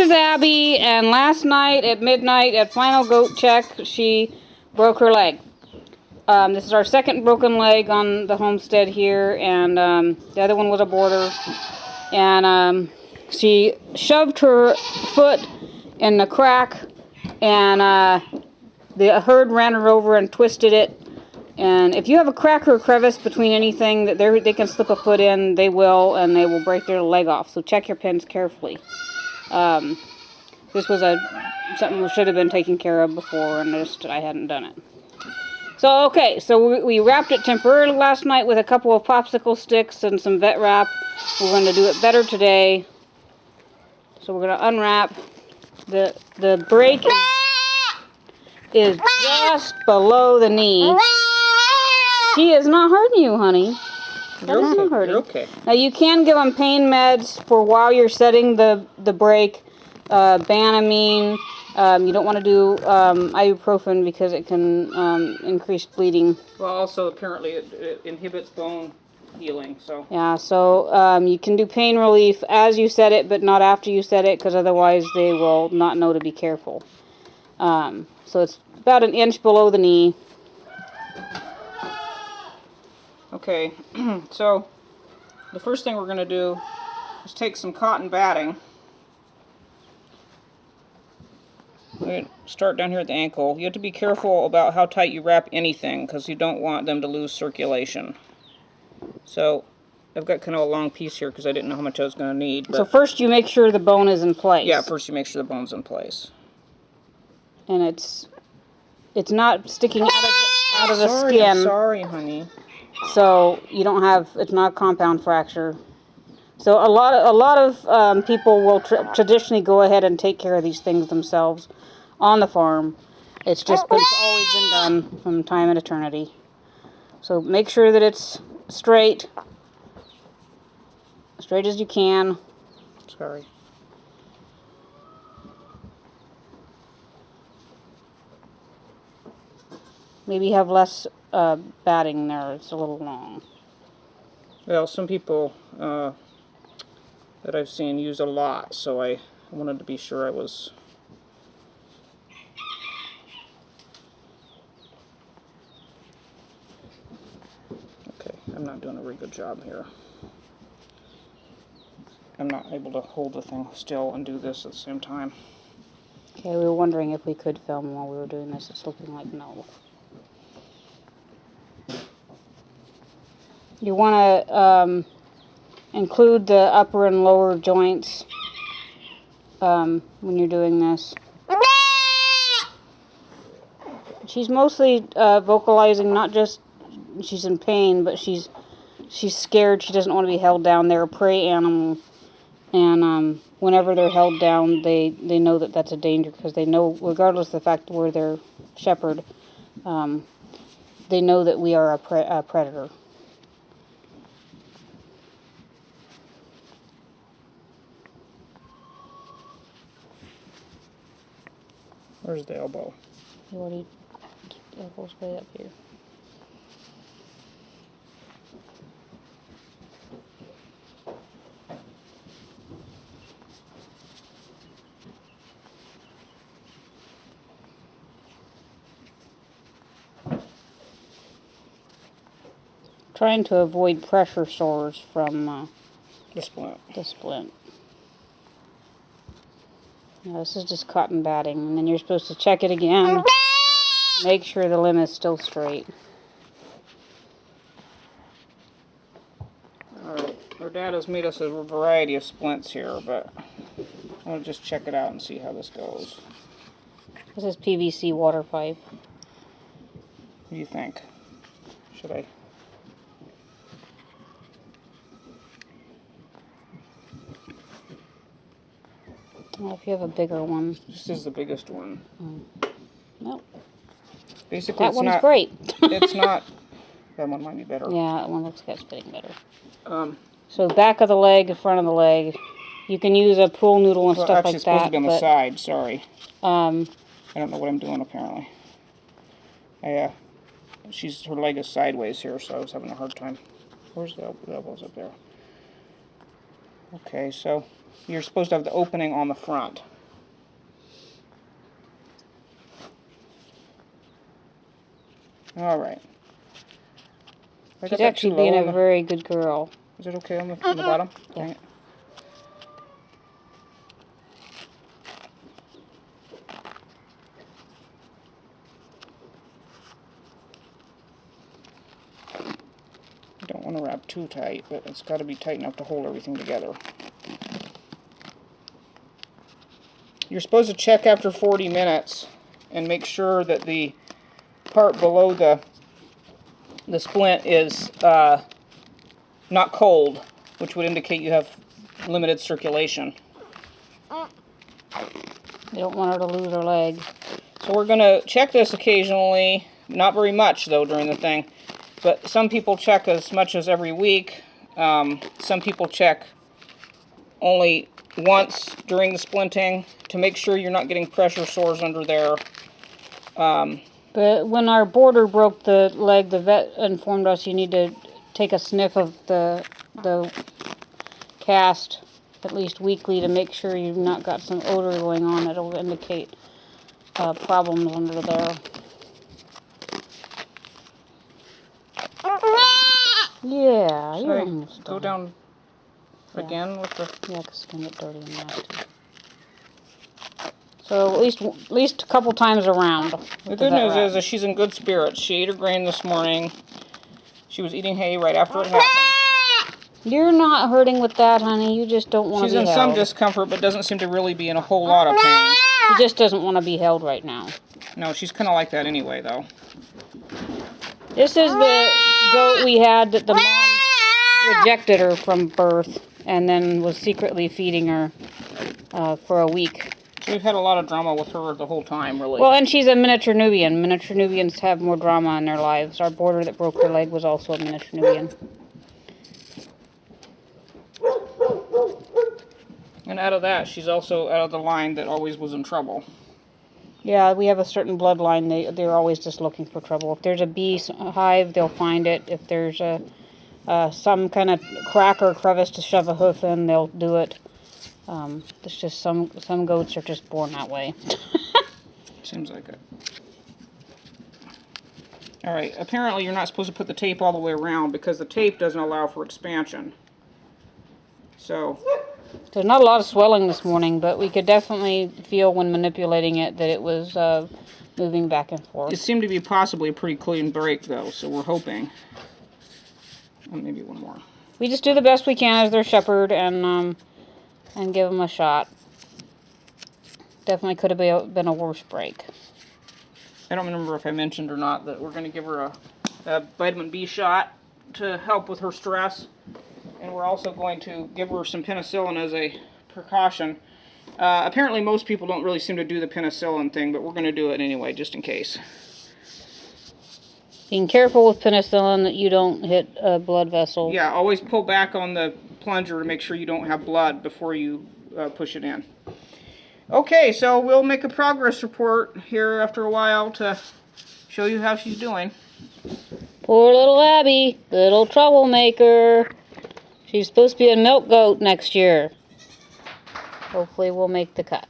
is Abby, and last night at midnight at final goat check, she broke her leg. This is our second broken leg on the homestead here, and the other one was a boarder. And she shoved her foot in the crack, and the herd ran her over and twisted it. And if you have a crack or a crevice between anything that they can slip a foot in, they will, and they will break their leg off. So check your pins carefully. This was something that should have been taken care of before, and I hadn't done it. So, okay, so we wrapped it temporarily last night with a couple of popsicle sticks and some vet wrap. We're going to do it better today. So we're going to unwrap. The break is just below the knee. She is not hurting you, honey. You're okay. Not hurting. You're okay. Now you can give them pain meds for while you're setting the break. Banamine. You don't want to do ibuprofen because it can increase bleeding. Well, also apparently it inhibits bone healing. So yeah, so you can do pain relief as you set it, but not after you set it, because otherwise they will not know to be careful. So it's about an inch below the knee. Okay, so the first thing we're going to do is take some cotton batting. We're going to start down here at the ankle. You have to be careful about how tight you wrap anything, because you don't want them to lose circulation. So I've got kind of a long piece here because I didn't know how much I was going to need. But so first you make sure the bone is in place. yeah, first you make sure the bone's in place. And it's not sticking out of the skin. I'm sorry, honey. So you don't have, it's not a compound fracture. So a lot of people will traditionally go ahead and take care of these things themselves on the farm. It's always been done from time and eternity. So make sure that it's straight as you can. Sorry. Maybe have less batting there. It's a little long. Well, some people that I've seen use a lot, so I wanted to be sure I was. Okay, I'm not doing a very good job here. I'm not able to hold the thing still and do this at the same time. Okay, we were wondering if we could film while we were doing this. It's looking like no. You want to include the upper and lower joints when you're doing this. She's mostly vocalizing, not just she's in pain, but she's scared. She doesn't want to be held down. They're a prey animal, and whenever they're held down, they know that that's a danger, because they know, regardless of the fact where they're shepherd, they know that we are a predator. Where's the elbow? You already, the elbow's way up here. Trying to avoid pressure sores from The splint. the splint. Now, this is just cotton batting, and then you're supposed to check it again. Make sure the limb is still straight. Alright, our dad has made us a variety of splints here, but I'll just check it out and see how this goes. This is PVC water pipe. What do you think? Should I? Well, if you have a bigger one. This is the biggest one. Nope. Basically, That it's one's not, great. It's not. That one might be better. Yeah, that one looks like it's fitting better. So back of the leg, front of the leg. You can use a pool noodle and stuff like that. Actually, it's supposed to be on the side. Sorry. I don't know what I'm doing apparently. Her leg is sideways here, so I was having a hard time. Where's the elbows up there? Okay, so you're supposed to have the opening on the front. All right. I got She's that actually too low being on a the- very good girl. Is it okay on the bottom? Yeah. Dang it. I don't want to wrap too tight, but it's got to be tight enough to hold everything together. You're supposed to check after 40 minutes and make sure that the part below the splint is not cold, which would indicate you have limited circulation. You don't want her to lose her leg. So we're going to check this occasionally, not very much though during the thing, but some people check as much as every week. Some people check only once during the splinting to make sure you're not getting pressure sores under there. But when our boarder broke the leg, the vet informed us you need to take a sniff of the cast at least weekly to make sure you've not got some odor going on that'll indicate problems under there. Yeah, Should you're I almost go done. down again with the... Yeah, because it's going to get dirty in that too. So at least a couple times around. The good news is that she's in good spirits. She ate her grain this morning. She was eating hay right after it happened. You're not hurting with that, honey. You just don't want to She's be in held. some discomfort, but doesn't seem to really be in a whole lot of pain. She just doesn't want to be held right now. No, she's kind of like that anyway, though. This is the goat we had that the mom rejected her from birth and then was secretly feeding her for a week. So we've had a lot of drama with her the whole time, really. Well, and she's a miniature Nubian. Miniature Nubians have more drama in their lives. Our boarder that broke her leg was also a miniature Nubian. And out of that, she's also out of the line that always was in trouble. Yeah, we have a certain bloodline. They're always just looking for trouble. If there's a bee hive, they'll find it. If there's some kind of crack or crevice to shove a hoof in, they'll do it. It's just some goats are just born that way. Seems like it. All right, apparently you're not supposed to put the tape all the way around because the tape doesn't allow for expansion. So... There's not a lot of swelling this morning, but we could definitely feel when manipulating it that it was moving back and forth. It seemed to be possibly a pretty clean break, though, so we're hoping. Oh, maybe one more. We just do the best we can as their shepherd and give them a shot. Definitely could have been a worse break. I don't remember if I mentioned or not that we're going to give her a vitamin B shot to help with her stress. And we're also going to give her some penicillin as a precaution. Apparently most people don't really seem to do the penicillin thing, but we're going to do it anyway, just in case. Being careful with penicillin that you don't hit a blood vessel. Yeah, always pull back on the plunger to make sure you don't have blood before you push it in. Okay, so we'll make a progress report here after a while to show you how she's doing. Poor little Abby, little troublemaker. She's supposed to be a milk goat next year. Hopefully we'll make the cut.